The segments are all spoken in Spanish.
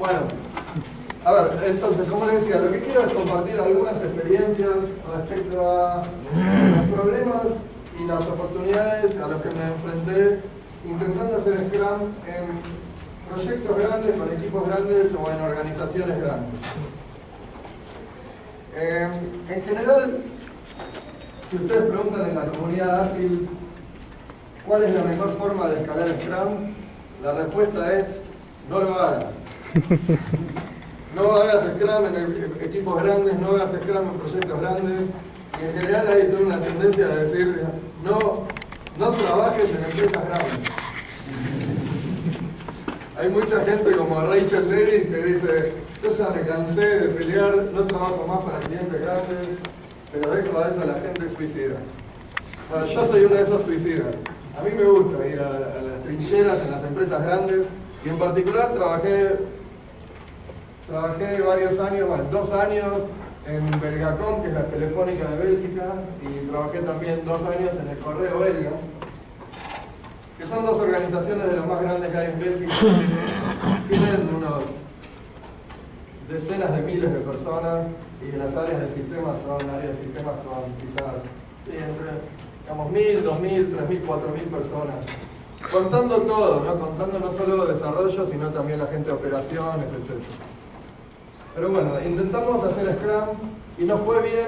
Bueno, a ver, entonces, como les decía, lo que quiero es compartir algunas experiencias respecto a los problemas y las oportunidades a los que me enfrenté intentando hacer Scrum en proyectos grandes, con equipos grandes o en organizaciones grandes. En general, si ustedes preguntan en la comunidad ágil cuál es la mejor forma de escalar Scrum, la respuesta es: no lo hagas. No hagas Scrum en equipos grandes, no hagas Scrum en proyectos grandes. Y en general hay toda una tendencia a decir: no trabajes en empresas grandes. Hay mucha gente como Rachel Davis que dice: yo ya me cansé de pelear, no trabajo más para clientes grandes, se lo dejo a eso a la gente suicida. Bueno, yo soy uno de esos suicidas. A mí me gusta ir a las trincheras en las empresas grandes y en particular trabajé varios años, bueno, 2 años en Belgacom, que es la telefónica de Bélgica, y trabajé también 2 años en el Correo Belga, que son 2 organizaciones de las más grandes que hay en Bélgica. Tienen unos decenas de miles de personas y las áreas de sistemas son áreas de sistemas con quizás entre 1.000, 2.000, 3.000, 4.000 personas. Contando todo, ¿no? Contando no solo desarrollo, sino también la gente de operaciones, etc. Pero bueno, intentamos hacer Scrum y no fue bien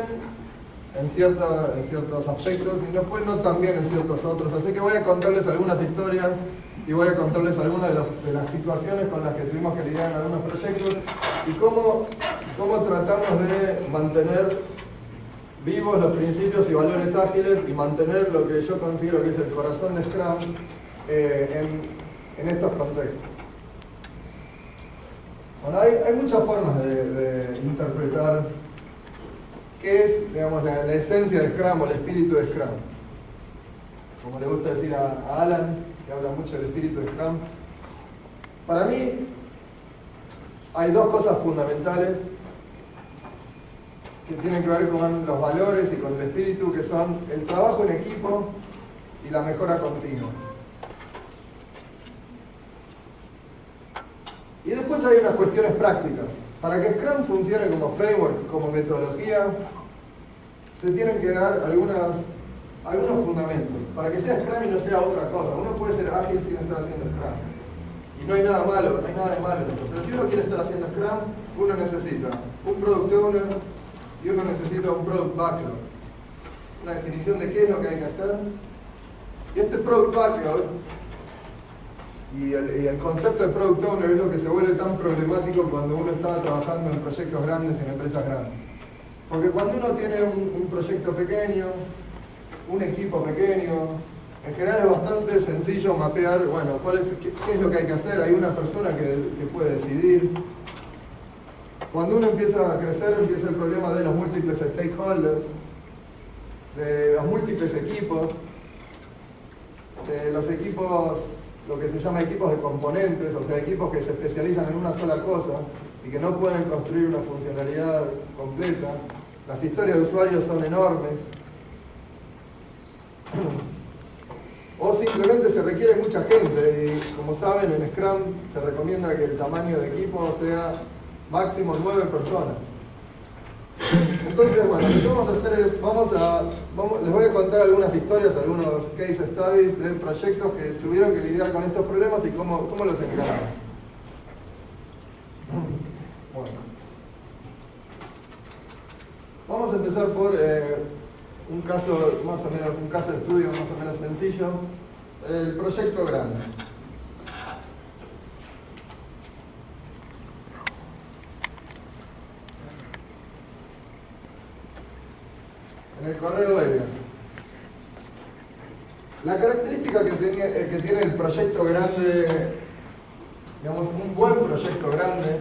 en ciertos aspectos y no fue no tan bien en ciertos otros. Así que voy a contarles algunas historias y voy a contarles algunas de las situaciones con las que tuvimos que lidiar en algunos proyectos y cómo tratamos de mantener vivos los principios y valores ágiles y mantener lo que yo considero que es el corazón de Scrum en estos contextos. Bueno, hay muchas formas de interpretar qué es, digamos, la esencia de Scrum o el espíritu de Scrum. Como le gusta decir a Alan, que habla mucho del espíritu de Scrum. Para mí hay 2 cosas fundamentales que tienen que ver con los valores y con el espíritu, que son el trabajo en equipo y la mejora continua. Y después hay unas cuestiones prácticas. Para que Scrum funcione como framework, como metodología, se tienen que dar algunos fundamentos. Para que sea Scrum y no sea otra cosa. Uno puede ser ágil sin estar haciendo Scrum. Y no hay nada malo, no hay nada de malo en eso. Pero si uno quiere estar haciendo Scrum, uno necesita un Product Owner y uno necesita un Product Backlog. Una definición de qué es lo que hay que hacer. Y este Product Backlog y el concepto de Product Owner es lo que se vuelve tan problemático cuando uno está trabajando en proyectos grandes, en empresas grandes. Porque cuando uno tiene un proyecto pequeño, un equipo pequeño, en general es bastante sencillo mapear, bueno, qué es lo que hay que hacer. Hay una persona que puede decidir. Cuando uno empieza a crecer, empieza el problema de los múltiples stakeholders, de los múltiples equipos, de los equipos, lo que se llama equipos de componentes, o sea, equipos que se especializan en una sola cosa y que no pueden construir una funcionalidad completa. Las historias de usuarios son enormes. O simplemente se requiere mucha gente y, como saben, en Scrum se recomienda que el tamaño de equipo sea máximo 9 personas. Entonces, bueno, lo que vamos a hacer es, les voy a contar algunas historias, algunos case studies de proyectos que tuvieron que lidiar con estos problemas y cómo los encaramos. Bueno. Vamos a empezar por un caso de estudio más o menos sencillo, el proyecto grande. En el Correo Belga. La característica que tiene el proyecto grande, digamos, un buen proyecto grande,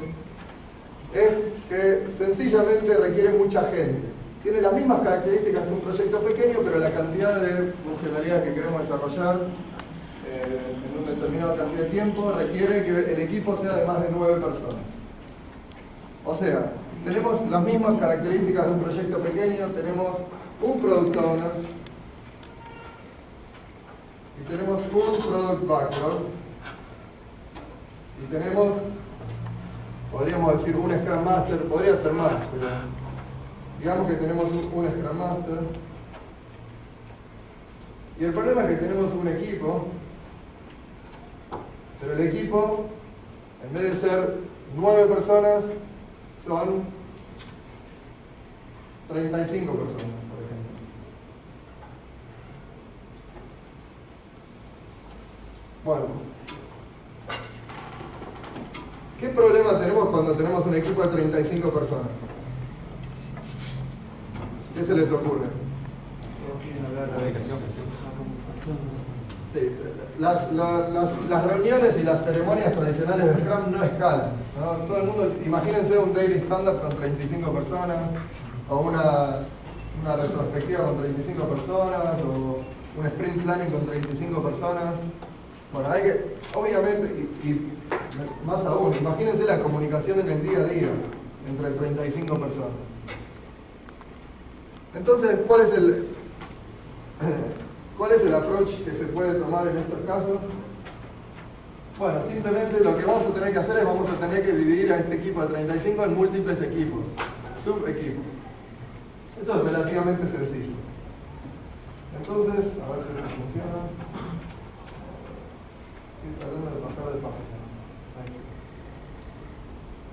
es que sencillamente requiere mucha gente. Tiene las mismas características que un proyecto pequeño, pero la cantidad de funcionalidades que queremos desarrollar en una determinada cantidad de tiempo requiere que el equipo sea de más de 9 personas. O sea, tenemos las mismas características de un proyecto pequeño, tenemos un Product Owner y tenemos un Product Backlog y tenemos podríamos decir un Scrum Master, podría ser más, pero digamos que tenemos un Scrum Master. Y el problema es que tenemos un equipo, pero el equipo, en vez de ser 9 personas, son 35 personas, por ejemplo. Bueno, ¿qué problema tenemos cuando tenemos un equipo de 35 personas? ¿Qué se les ocurre? Sí, las reuniones y las ceremonias tradicionales de Scrum no escalan, ¿no? Todo el mundo, imagínense un daily stand-up con 35 personas, o una retrospectiva con 35 personas, o un sprint planning con 35 personas. Bueno, hay que, obviamente, y más aún, imagínense la comunicación en el día a día entre 35 personas. Entonces, ¿cuál es el approach que se puede tomar en estos casos? Bueno, simplemente lo que vamos a tener que hacer es vamos a tener que dividir a este equipo de 35 en múltiples equipos, subequipos. Esto es relativamente sencillo. Entonces, a ver si esto funciona. Estoy tratando de pasar de página. Ahí.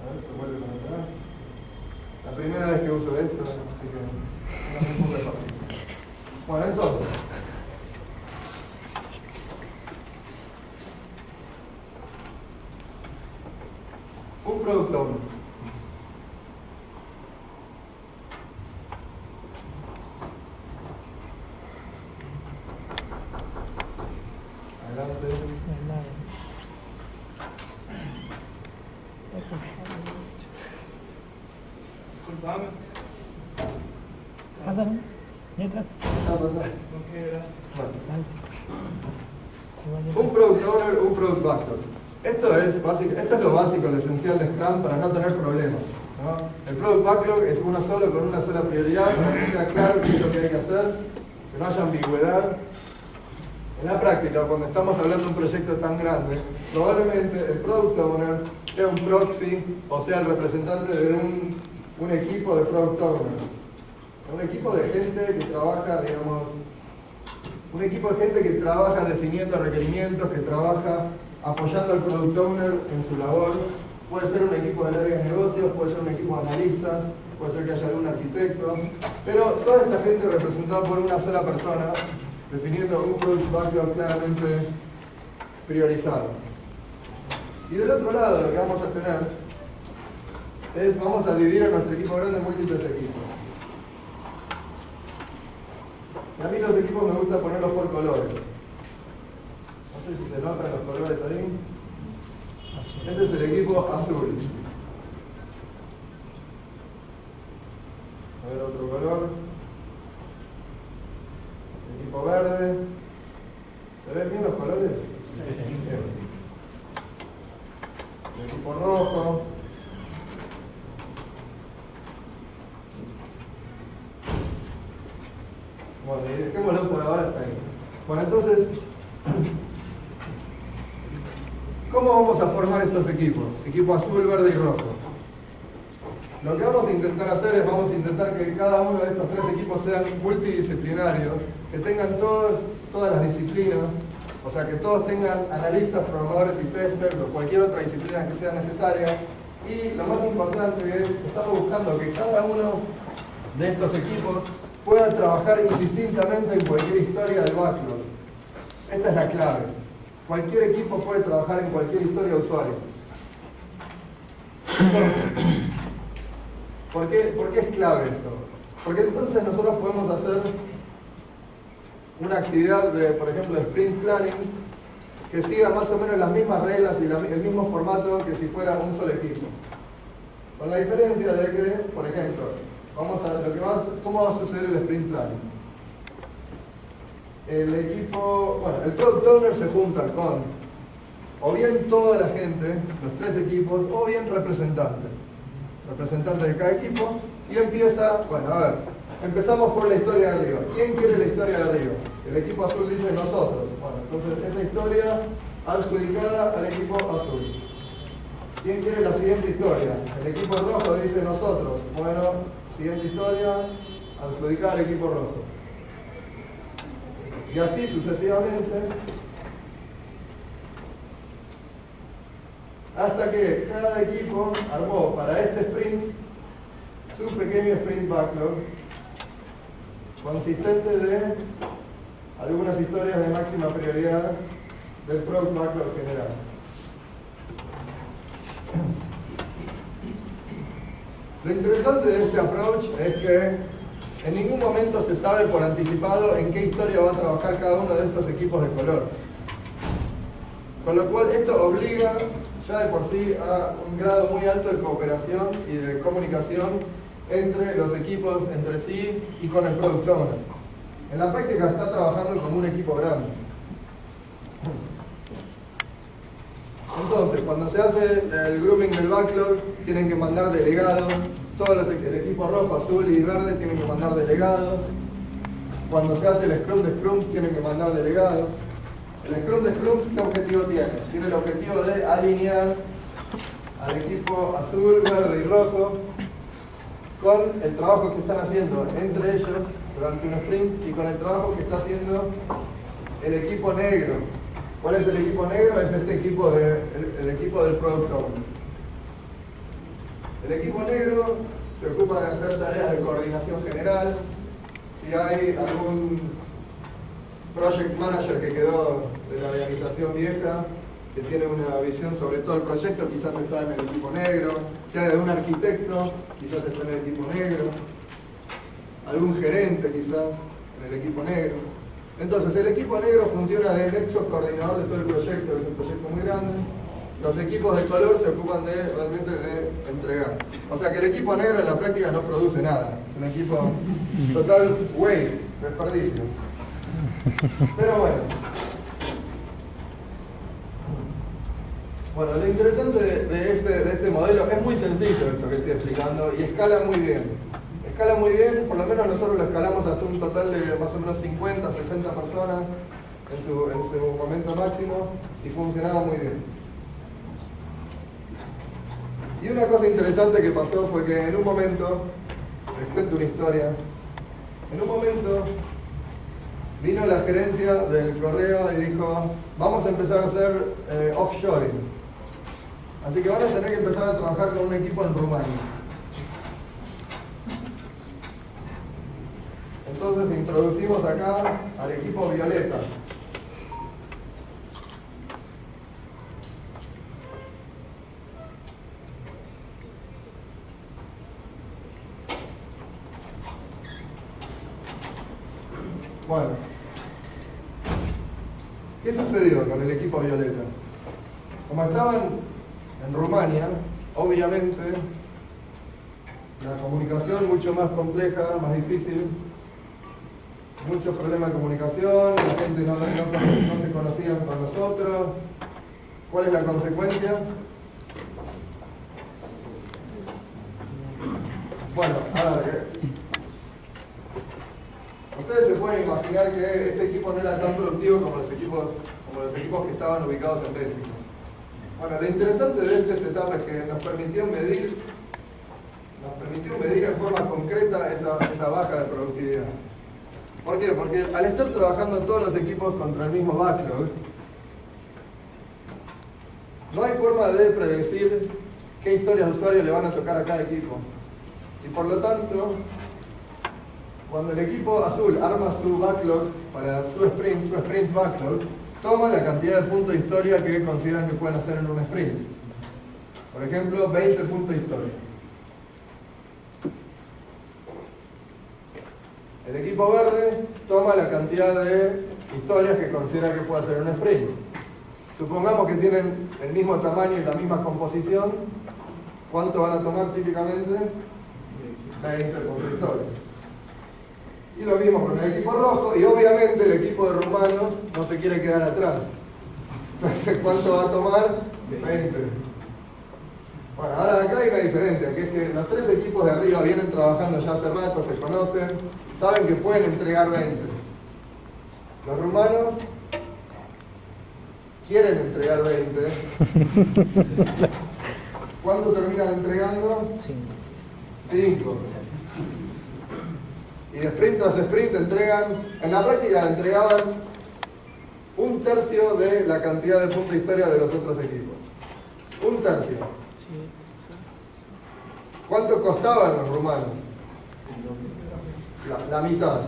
A ver, te vuelve a conectar. La primera vez que uso esto, así que no es muy fácil. Bueno, entonces. Un product owner. Adelante. Disculpame. Pásalo, mientras. Un product owner, un product backlog. Esto es lo básico, lo esencial de Scrum para no tener problemas, ¿no? El product backlog es uno solo con una sola prioridad, para que sea claro qué es lo que hay que hacer, que no haya ambigüedad. En la práctica, cuando estamos hablando de un proyecto tan grande, probablemente el product owner sea un proxy o sea el representante de un equipo de product owners. Un equipo de gente que trabaja, digamos, un equipo de gente que trabaja definiendo requerimientos, que trabaja apoyando al product owner en su labor. Puede ser un equipo del área de negocios, puede ser un equipo de analistas, puede ser que haya algún arquitecto, pero toda esta gente representada por una sola persona, definiendo un product backlog claramente priorizado. Y del otro lado lo que vamos a tener es, vamos a dividir a nuestro equipo grande en múltiples equipos. Y a mí los equipos me gusta ponerlos por colores. No sé si se notan los colores ahí. Este es el equipo azul. A ver, otro color. El equipo verde. ¿Se ven bien los colores? Bien. El equipo rojo. Bueno, y dejémoslo por ahora hasta ahí. Bueno, entonces, ¿cómo vamos a formar estos equipos? Equipo azul, verde y rojo. Lo que vamos a intentar hacer es, vamos a intentar que cada uno de estos tres equipos sean multidisciplinarios, que tengan todas las disciplinas, o sea, que todos tengan analistas, programadores y testers, o cualquier otra disciplina que sea necesaria. Y lo más importante es, estamos buscando que cada uno de estos equipos pueda trabajar indistintamente en cualquier historia del backlog. Esta es la clave. Cualquier equipo puede trabajar en cualquier historia de usuario. Entonces, ¿por qué es clave esto? Porque entonces nosotros podemos hacer una actividad de, por ejemplo, de sprint planning que siga más o menos las mismas reglas y el mismo formato que si fuera un solo equipo. Con la diferencia de que, por ejemplo, ¿cómo va a suceder el sprint planning? El equipo, bueno, el product owner se junta con o bien toda la gente, los tres equipos, o bien representantes de cada equipo, y empieza, bueno, a ver, empezamos por la historia de arriba. ¿Quién quiere la historia de arriba? El equipo azul dice nosotros. Bueno, entonces esa historia adjudicada al equipo azul. ¿Quién quiere la siguiente historia? El equipo rojo dice nosotros. Bueno, siguiente historia, adjudicar al equipo rojo. Y así sucesivamente, hasta que cada equipo armó para este sprint su pequeño sprint backlog, consistente de algunas historias de máxima prioridad del product backlog general. Lo interesante de este approach es que en ningún momento se sabe por anticipado en qué historia va a trabajar cada uno de estos equipos de color. Con lo cual esto obliga ya de por sí a un grado muy alto de cooperación y de comunicación entre los equipos, entre sí y con el product owner. En la práctica está trabajando como un equipo grande. Entonces, cuando se hace el grooming del backlog, tienen que mandar delegados. El equipo rojo, azul y verde tienen que mandar delegados. Cuando se hace el scrum de scrums, tienen que mandar delegados. El scrum de scrums, ¿qué objetivo tiene? Tiene el objetivo de alinear al equipo azul, verde y rojo con el trabajo que están haciendo entre ellos durante un sprint y con el trabajo que está haciendo el equipo negro. ¿Cuál es el equipo negro? Es este equipo el equipo del Product Owner. El equipo negro se ocupa de hacer tareas de coordinación general. Si hay algún project manager que quedó de la organización vieja, que tiene una visión sobre todo el proyecto, quizás está en el equipo negro. Si hay algún arquitecto, quizás está en el equipo negro. Algún gerente, quizás, en el equipo negro. Entonces, el equipo negro funciona de nexo coordinador de todo el proyecto, que es un proyecto muy grande. Los equipos de color se ocupan realmente de entregar. O sea que el equipo negro en la práctica no produce nada. Es un equipo total waste, desperdicio. Pero bueno. Bueno, lo interesante de este modelo es muy sencillo esto que estoy explicando y escala muy bien. Escala muy bien, por lo menos nosotros lo escalamos hasta un total de más o menos 50, 60 personas en su momento máximo y funcionaba muy bien. Y una cosa interesante que pasó fue que en un momento, les cuento una historia, en un momento vino la gerencia del correo y dijo, vamos a empezar a hacer offshoring. Así que van a tener que empezar a trabajar con un equipo en Rumania. Entonces introducimos acá al equipo violeta. Bueno, ¿qué sucedió con el equipo violeta? Como estaban en Rumania, obviamente la comunicación mucho más compleja, más difícil, muchos problemas de comunicación, la gente no se conocía con nosotros. ¿Cuál es la consecuencia? Bueno, a ver, ustedes se pueden imaginar que este equipo no era tan productivo como los equipos que estaban ubicados en Bélgica. Bueno, lo interesante de este setup es que nos permitió medir en forma concreta esa baja de productividad. ¿Por qué? Porque al estar trabajando todos los equipos contra el mismo backlog, no hay forma de predecir qué historias de usuario le van a tocar a cada equipo. Y por lo tanto, cuando el equipo azul arma su backlog para su sprint backlog, toma la cantidad de puntos de historia que consideran que pueden hacer en un sprint. Por ejemplo, 20 puntos de historia. El equipo verde toma la cantidad de historias que considera que puede hacer en un sprint. Supongamos que tienen el mismo tamaño y la misma composición. ¿Cuánto van a tomar típicamente? 20 puntos de historia. Y lo mismo con el equipo rojo, y obviamente el equipo de rumanos no se quiere quedar atrás. Entonces, ¿cuánto va a tomar? 20. Bueno, ahora acá hay una diferencia, que es que los tres equipos de arriba vienen trabajando ya hace rato, se conocen, saben que pueden entregar 20. Los rumanos quieren entregar 20, ¿Cuánto terminan entregando? 5. Y de sprint tras sprint entregan, en la práctica entregaban 1/3 de la cantidad de puntos de historia de los otros equipos. 1/3. ¿Cuánto costaban los rumanos? La mitad.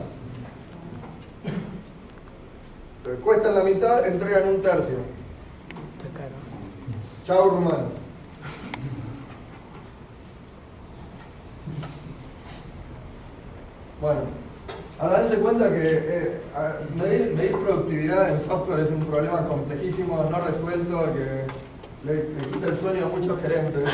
Entonces, cuestan la mitad, entregan 1/3. Chao rumanos. Bueno, a darse cuenta que medir productividad en software es un problema complejísimo, no resuelto, que le quita el sueño a muchos gerentes.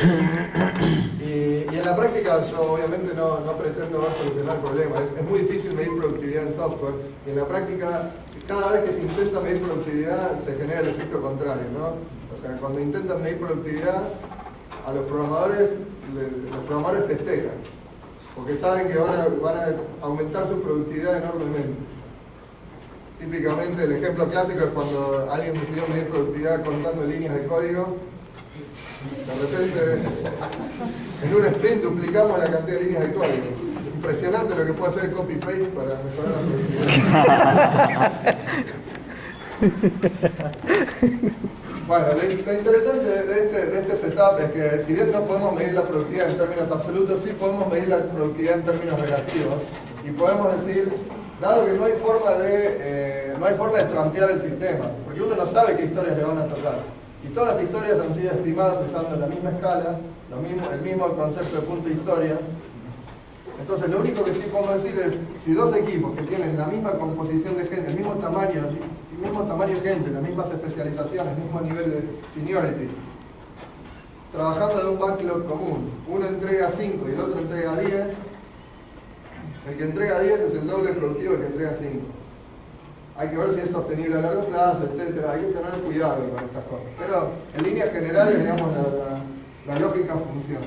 Y en la práctica yo obviamente no pretendo solucionar problemas. Es muy difícil medir productividad en software. Y en la práctica, cada vez que se intenta medir productividad, se genera el efecto contrario, ¿no? O sea, cuando intentan medir productividad, a los programadores festejan. Porque saben que van a aumentar su productividad enormemente. Típicamente el ejemplo clásico es cuando alguien decidió medir productividad contando líneas de código. De repente, en un sprint duplicamos la cantidad de líneas de código. Impresionante lo que puede hacer copy-paste para mejorar la productividad. Bueno, lo interesante de este setup es que si bien no podemos medir la productividad en términos absolutos, sí podemos medir la productividad en términos relativos. Y podemos decir, dado que no hay forma de trampear el sistema, porque uno no sabe qué historias le van a tocar. Y todas las historias han sido estimadas usando la misma escala, el mismo concepto de punto de historia. Entonces lo único que sí podemos decir es, si dos equipos que tienen la misma composición de gente, el mismo tamaño de gente, las mismas especializaciones, el mismo nivel de seniority, trabajando de un backlog común, uno entrega 5 y el otro entrega 10, el que entrega 10 es el doble productivo del que entrega 5. Hay que ver si es sostenible a largo plazo, etc. Hay que tener cuidado con estas cosas. Pero en líneas generales, digamos, la lógica funciona.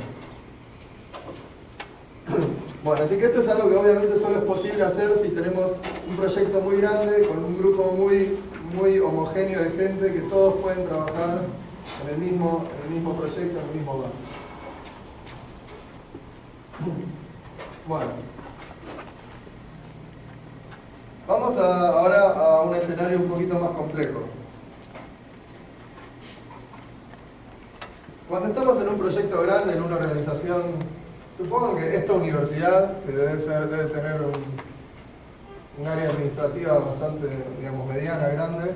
Bueno, así que esto es algo que obviamente solo es posible hacer si tenemos un proyecto muy grande, con un grupo muy homogéneo de gente, que todos pueden trabajar en el mismo proyecto, en el mismo banco. Bueno. Vamos ahora a un escenario un poquito más complejo. Cuando estamos en un proyecto grande, en una organización, supongo que esta universidad, que debe tener un área administrativa bastante, digamos, mediana, grande,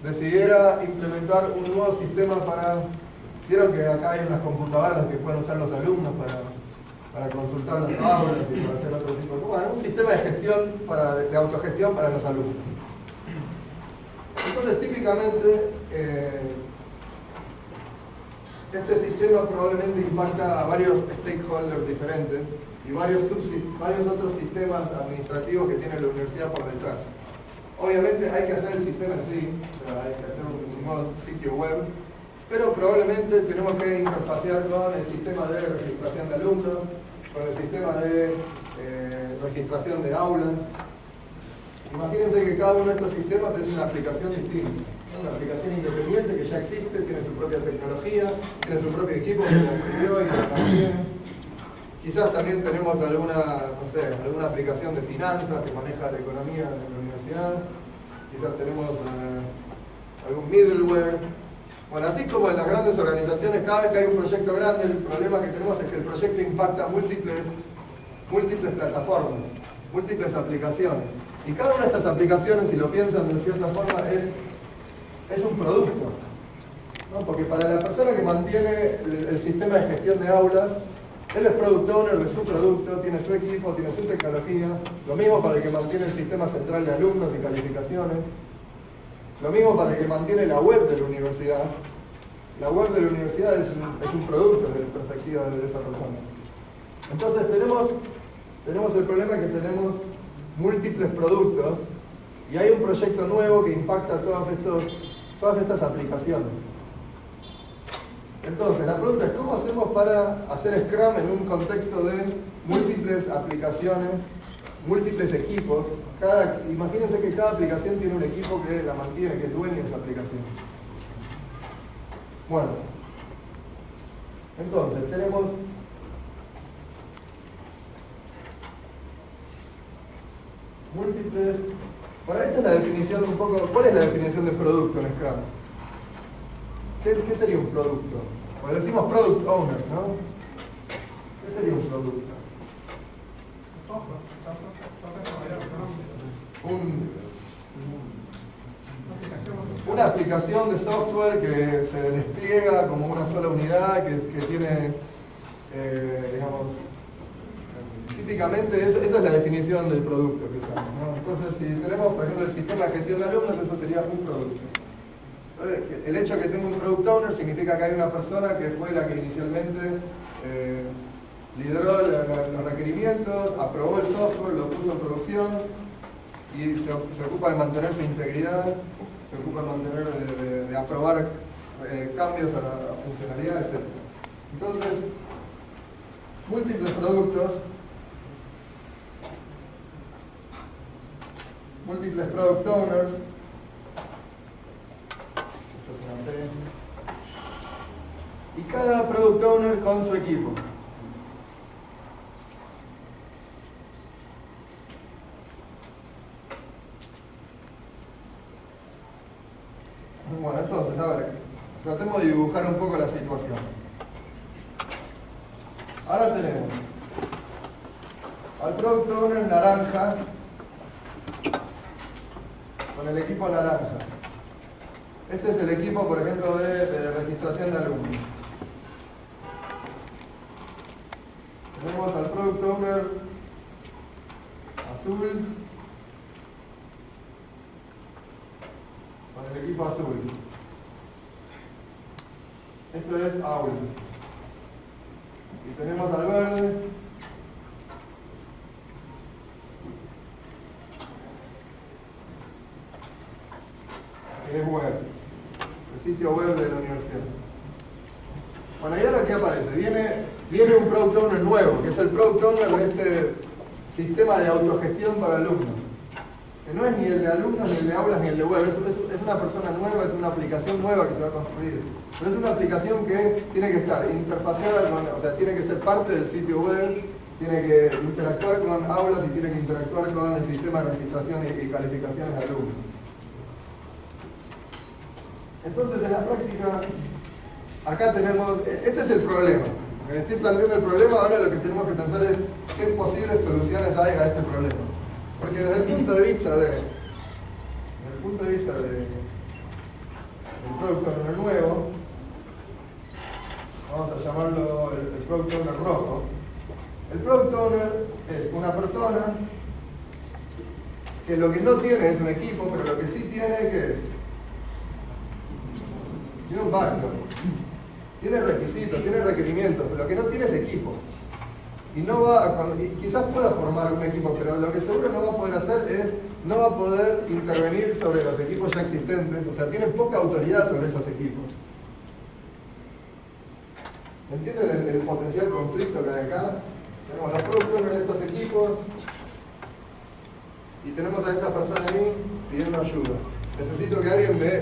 decidiera implementar un nuevo sistema para... Vieron que acá hay unas computadoras que pueden usar los alumnos para consultar las aulas y para hacer otro tipo de... Bueno, un sistema de gestión, de autogestión para los alumnos. Entonces, típicamente, este sistema probablemente impacta a varios stakeholders diferentes y varios otros sistemas administrativos que tiene la universidad por detrás. Obviamente hay que hacer el sistema en sí, o sea, hay que hacer un nuevo sitio web, pero probablemente tenemos que interfacear con el sistema de registración de alumnos, con el sistema de registración de aulas. Imagínense que cada uno de estos sistemas es una aplicación distinta. Una aplicación independiente que ya existe, tiene su propia tecnología, tiene su propio equipo que la escribió y la mantiene. Quizás también tenemos alguna aplicación de finanzas que maneja la economía de la universidad. Quizás tenemos algún middleware. Bueno, así como en las grandes organizaciones, cada vez que hay un proyecto grande, el problema que tenemos es que el proyecto impacta múltiples plataformas, múltiples aplicaciones. Y cada una de estas aplicaciones, si lo piensan de cierta forma, es un producto, ¿no? Porque para la persona que mantiene el sistema de gestión de aulas, él es product owner de su producto, tiene su equipo, tiene su tecnología. Lo mismo para el que mantiene el sistema central de alumnos y calificaciones. Lo mismo para el que mantiene la web de la universidad. La web de la universidad es un producto desde la perspectiva de esa persona. Entonces tenemos el problema que tenemos múltiples productos y hay un proyecto nuevo que impacta todas estas aplicaciones. Entonces, la pregunta es, ¿cómo hacemos para hacer Scrum en un contexto de múltiples aplicaciones, múltiples equipos? Imagínense que cada aplicación tiene un equipo que la mantiene, que es dueño de esa aplicación. Bueno, Entonces, tenemos múltiples. Bueno, esta es la definición un poco. ¿Cuál es la definición de producto en Scrum? ¿Qué sería un producto? Bueno, decimos product owner, ¿no? ¿Qué sería un producto? Una aplicación de software que se despliega como una sola unidad, que tiene, digamos, típicamente esa es la definición del producto que usamos, ¿no? Entonces, si tenemos, por ejemplo, el sistema de gestión de alumnos, eso sería un producto. El hecho de que tenga un product owner significa que hay una persona que fue la que inicialmente lideró los requerimientos, aprobó el software, lo puso en producción y se ocupa de mantener su integridad, se ocupa de aprobar cambios a la funcionalidad, etc. Entonces, múltiples productos, múltiples product owners, esto es una P, y cada product owner con su equipo. Bueno, entonces, a ver, tratemos de dibujar un poco la situación. Ahora tenemos al product owner naranja con el equipo naranja. Este es el equipo, por ejemplo, de registración de alumnos. Tenemos al product owner azul con el equipo azul. Esto es aula. Y tenemos al verde que es web, el sitio web de la universidad. Bueno, ¿y ahora qué aparece? Viene un product owner nuevo, que es el product owner de este sistema de autogestión para alumnos. Que no es ni el de alumnos, ni el de aulas, ni el de web. Es una persona nueva, es una aplicación nueva que se va a construir. Pero es una aplicación que tiene que estar interfaceada con, o sea, tiene que ser parte del sitio web, tiene que interactuar con aulas y tiene que interactuar con el sistema de registración y calificaciones de alumnos. Entonces, en la práctica, acá tenemos, este es el problema. Estoy planteando el problema, ahora lo que tenemos que pensar es qué posibles soluciones hay a este problema. Porque desde el punto de vista del product owner nuevo, vamos a llamarlo el product owner rojo. El product owner es una persona que lo que no tiene es un equipo, pero lo que sí tiene, ¿qué es? Tiene un backlog, tiene requisitos, tiene requerimientos, pero lo que no tiene es equipo. Y no quizás pueda formar un equipo, pero lo que seguro no va a poder hacer es, no va a poder intervenir sobre los equipos ya existentes, o sea, tiene poca autoridad sobre esos equipos. ¿Entienden el potencial conflicto que hay acá? Tenemos los product owners de estos equipos y tenemos a esta persona ahí pidiendo ayuda. Necesito que alguien me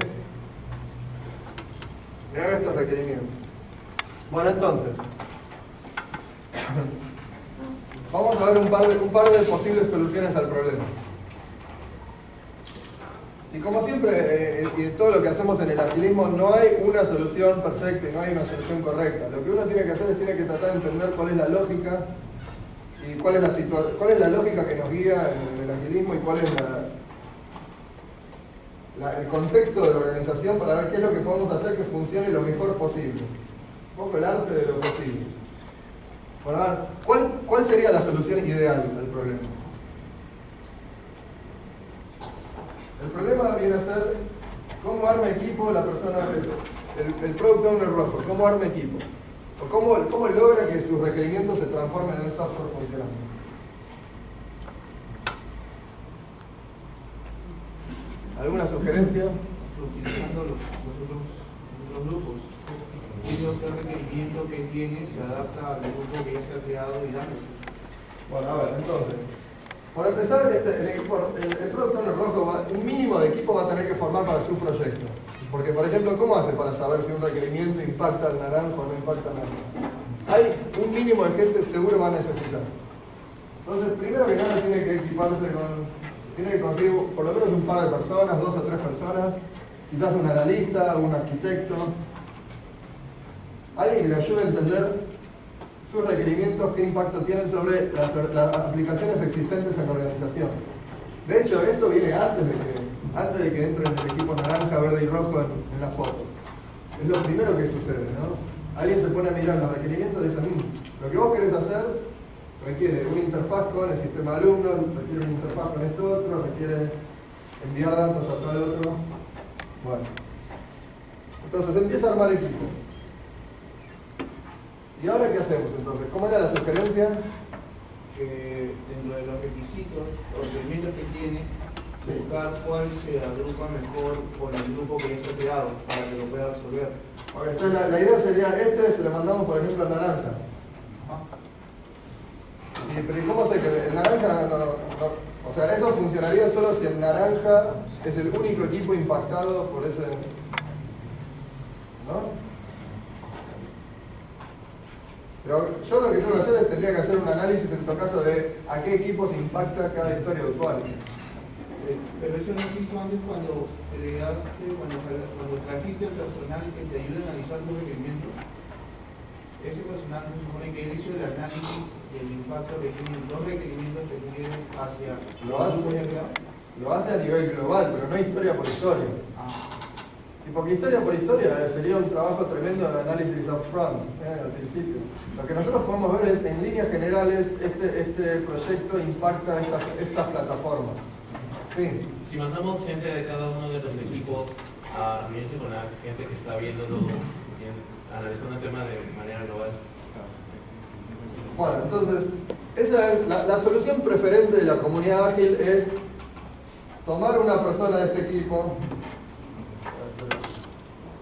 haga estos requerimientos. Bueno, entonces, vamos a ver un par de posibles soluciones al problema. Y como siempre, en todo lo que hacemos en el agilismo, no hay una solución perfecta y no hay una solución correcta. Lo que uno tiene que hacer es tiene que tratar de entender cuál es la lógica y cuál es la lógica que nos guía en el agilismo y cuál es el contexto de la organización para ver qué es lo que podemos hacer que funcione lo mejor posible. Un poco el arte de lo posible. Bueno, a ver, ¿cuál sería la solución ideal al problema? El problema viene a ser cómo arma equipo la persona, el product owner rojo, cómo arma equipo. O cómo logra que sus requerimientos se transformen en un software funcional. ¿Alguna sugerencia? Utilizando los otros grupos. ¿Qué requerimiento que tiene se adapta al grupo que ya se ha creado y darles? Bueno, a ver, entonces, para empezar, el product owner rojo, un mínimo de equipo va a tener que formar para su proyecto. Porque, por ejemplo, ¿cómo hace para saber si un requerimiento impacta al naranjo o no impacta al naranjo? Hay un mínimo de gente seguro va a necesitar. Entonces, primero que nada tiene que equiparse tiene que conseguir por lo menos un par de personas, 2 o 3 personas, quizás un analista, un arquitecto, alguien que le ayude a entender sus requerimientos, qué impacto tienen sobre las aplicaciones existentes en la organización. De hecho, esto viene antes de que entre en el equipo naranja, verde y rojo en la foto. Es lo primero que sucede, ¿no? Alguien se pone a mirar los requerimientos y dice, lo que vos querés hacer requiere una interfaz con el sistema de alumnos, requiere una interfaz con esto otro, requiere enviar datos a tal otro. Bueno. Entonces empieza a armar equipo. ¿Y ahora qué hacemos entonces? ¿Cómo era la sugerencia? Que dentro de los requisitos, los requerimientos que tiene, buscar cuál se agrupa mejor con el grupo que ya está creado para que lo pueda resolver. Okay, entonces la idea sería, se le mandamos por ejemplo al naranja. Pero ¿cómo sé que el naranja o sea, eso funcionaría solo si el naranja es el único equipo impactado por ese, ¿no? Pero yo lo que tengo que hacer es tendría que hacer un análisis en todo caso de a qué equipos impacta cada historia de usuario. Pero eso no se hizo antes cuando cuando trajiste al personal que te ayude a analizar los requerimientos. Ese personal se supone que él hizo el análisis del impacto que tienen los requerimientos que tú tienes hacia lo hace a nivel global, pero no historia por historia. Y porque historia por historia sería un trabajo tremendo de análisis upfront, al principio. Lo que nosotros podemos ver es, en líneas generales, este proyecto impacta estas plataformas. Sí. Si mandamos gente de cada uno de los equipos a reunirse con la gente que está viéndolo, analizando el tema de manera global. Bueno, entonces, esa es la solución preferente de la comunidad ágil es tomar una persona de este equipo,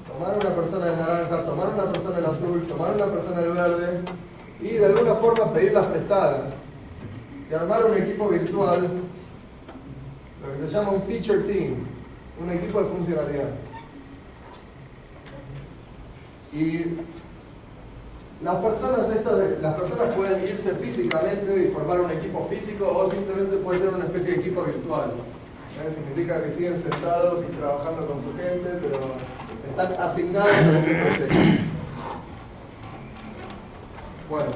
tomar una persona del naranja, tomar una persona del azul, tomar una persona del verde y de alguna forma pedirlas prestadas y armar un equipo virtual, lo que se llama un feature team, un equipo de funcionalidad. Y las personas pueden irse físicamente y formar un equipo físico o simplemente puede ser una especie de equipo virtual. Significa que siguen sentados y trabajando con su gente, pero están asignados a ese proyecto. Bueno,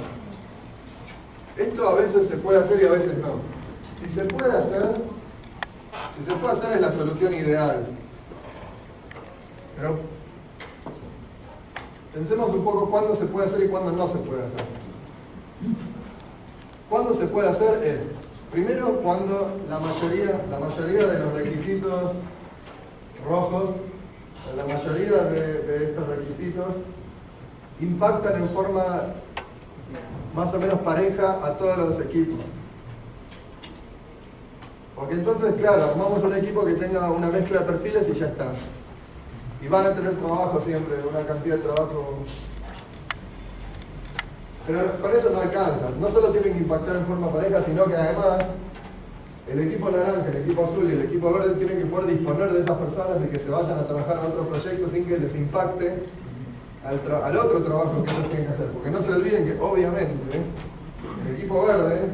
esto a veces se puede hacer y a veces no. Si se puede hacer es la solución ideal. Pero pensemos un poco cuándo se puede hacer y cuándo no se puede hacer. Cuándo se puede hacer es, primero, cuando la mayoría de los requisitos rojos, la mayoría de estos requisitos impactan en forma más o menos pareja a todos los equipos. Porque entonces, claro, armamos un equipo que tenga una mezcla de perfiles y ya está. Y van a tener trabajo siempre, una cantidad de trabajo. Pero con eso no alcanza. No solo tienen que impactar en forma pareja, sino que además el equipo naranja, el equipo azul y el equipo verde tienen que poder disponer de esas personas de que se vayan a trabajar a otro proyecto sin que les impacte al otro trabajo que ellos tienen que hacer. Porque no se olviden que, obviamente, el equipo verde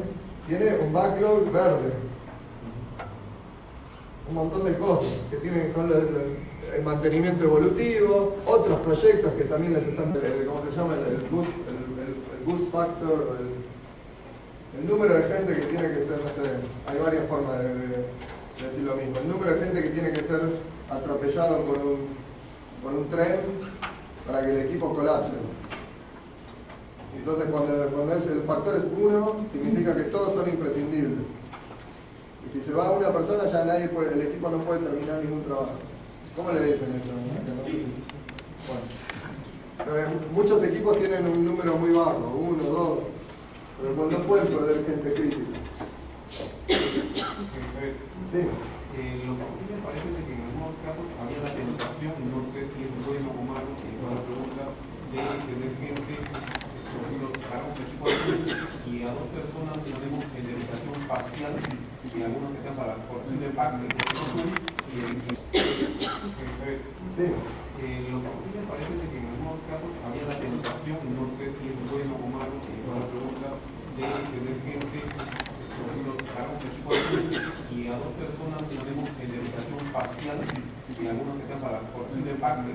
tiene un backlog verde. Un montón de cosas que tienen que son el mantenimiento evolutivo, otros proyectos que también les están, ¿cómo se llama? El boost factor, el número de gente que tiene que ser, no sé, hay varias formas de decir lo mismo. El número de gente que tiene que ser atropellado por un tren para que el equipo colapse. Entonces cuando el factor es 1, significa que todos son imprescindibles. Y si se va una persona, ya el equipo no puede terminar ningún trabajo. ¿Cómo le dicen eso? Bueno, muchos equipos tienen un número muy bajo, 1, 2, pero no pueden perder gente crítica. Sí. Lo que sí me parece es que en algunos casos había la tentación, no sé si es bueno o malo, y toda la pregunta, de tener gente, por ejemplo, hagamos el equipo y a 2 personas tenemos en dedicación parcial y algunos que sean para la corrección de packs y Sí. Lo que sí me parece es que en algunos casos había la tentación, no sé si es bueno o malo, la pregunta, de tener gente, por ejemplo, agarrarse equipo de fútbol y a dos personas tenemos en dedicación parcial y algunos que sean para corrección de parte,